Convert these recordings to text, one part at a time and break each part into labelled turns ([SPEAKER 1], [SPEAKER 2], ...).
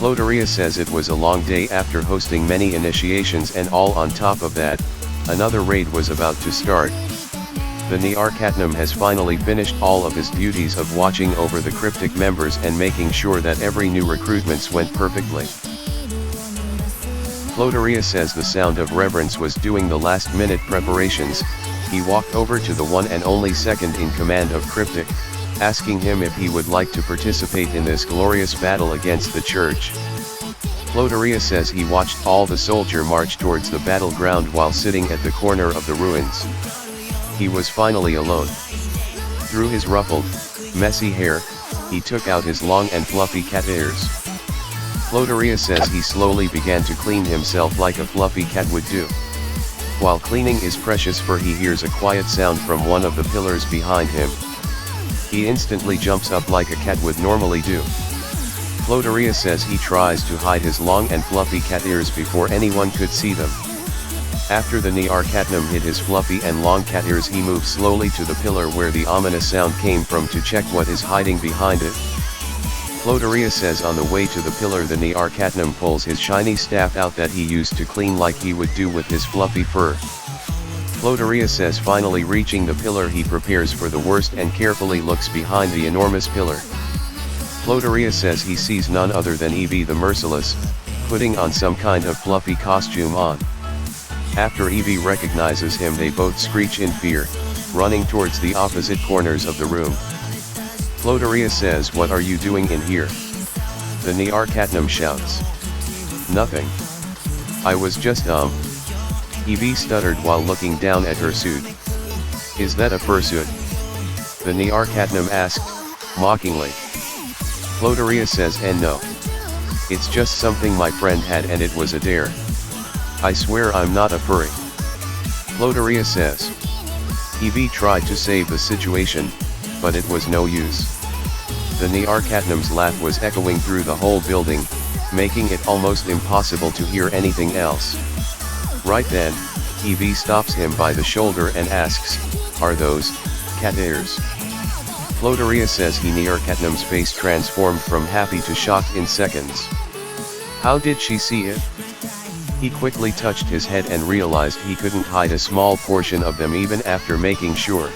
[SPEAKER 1] Floteria says it was a long day after hosting many initiations, and all on top of that, another raid was about to start. The Nearchatnam has finally finished all of his duties of watching over the cryptic members and making sure that every new recruitments went perfectly. Floteria says the sound of reverence was doing the last minute preparations. He walked over to the one and only second in command of Cryptic, asking him if he would like to participate in this glorious battle against the church. Floteria says he watched all the soldier march towards the battleground while sitting at the corner of the ruins. He was finally alone. Through his ruffled, messy hair, he took out his long and fluffy cat ears. Floteria says he slowly began to clean himself like a fluffy cat would do. While cleaning his precious fur, he hears a quiet sound from one of the pillars behind him. He instantly jumps up like a cat would normally do. Floteria says he tries to hide his long and fluffy cat ears before anyone could see them. After the Nearchatnam hid his fluffy and long cat ears, he moves slowly to the pillar where the ominous sound came from to check what is hiding behind it. Floteria says on the way to the pillar, the Nearchatnam pulls his shiny staff out that he used to clean like he would do with his fluffy fur. Floteria says finally reaching the pillar, he prepares for the worst and carefully looks behind the enormous pillar. Floteria says he sees none other than Evie the Merciless, putting on some kind of fluffy costume on. After Evie recognizes him, they both screech in fear, running towards the opposite corners of the room. Floteria says, "What are you doing in here?" The Nearchatnam shouts. "Nothing. I was just Evie stuttered while looking down at her suit. "Is that a fursuit?" the Nearchatnam asked, mockingly. Floteria says, "No. It's just something my friend had and it was a dare. I swear I'm not a furry." Floteria says. Evie tried to save the situation, but it was no use. The Nearchatnam's laugh was echoing through the whole building, making it almost impossible to hear anything else. Right then, Evie stops him by the shoulder and asks, "Are those cat ears?" Floteria says Nearchatnam's face transformed from happy to shocked in seconds. How did she see it? He quickly touched his head and realized he couldn't hide a small portion of them even after making sure.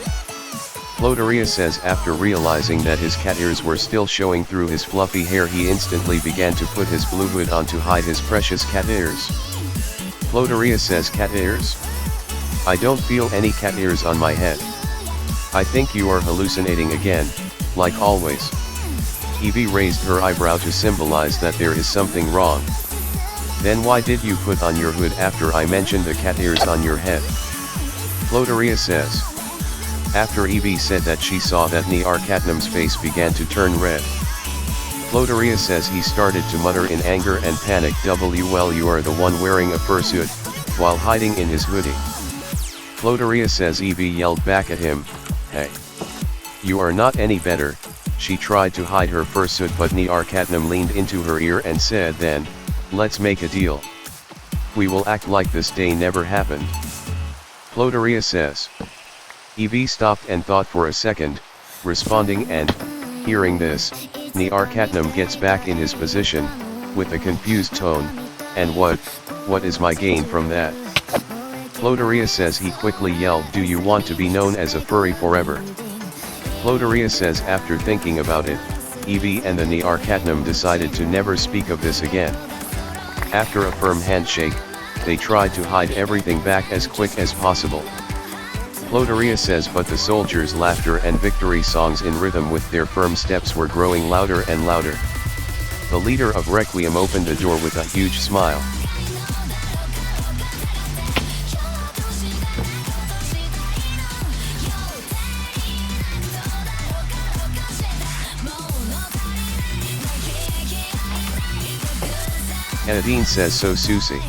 [SPEAKER 1] Floteria says after realizing that his cat ears were still showing through his fluffy hair, he instantly began to put his blue hood on to hide his precious cat ears. Floteria says, "Cat ears? I don't feel any cat ears on my head. I think you are hallucinating again, like always." Evie raised her eyebrow to symbolize that there is something wrong. "Then why did you put on your hood after I mentioned the cat ears on your head?" Floteria says. After Evie said that, she saw that Nearchatnam's face began to turn red. Floteria says he started to mutter in anger and panic, "Well, you are the one wearing a fursuit," while hiding in his hoodie. Floteria says Evie yelled back at him, "Hey! You are not any better." She tried to hide her fursuit, but Nearchatnam leaned into her ear and said, "Then, let's make a deal. We will act like this day never happened." Floteria says. Evie stopped and thought for a second, responding, and, hearing this, Nearchatnam gets back in his position, with a confused tone, "And what is my gain from that?" Floteria says he quickly yelled, "Do you want to be known as a furry forever?" Floteria says after thinking about it, Evie and the Nearchatnam decided to never speak of this again. After a firm handshake, they tried to hide everything back as quick as possible. Floteria says, but the soldiers' laughter and victory songs in rhythm with their firm steps were growing louder and louder. The leader of Requiem opened the door with a huge smile. Nadine says, "So Sussy,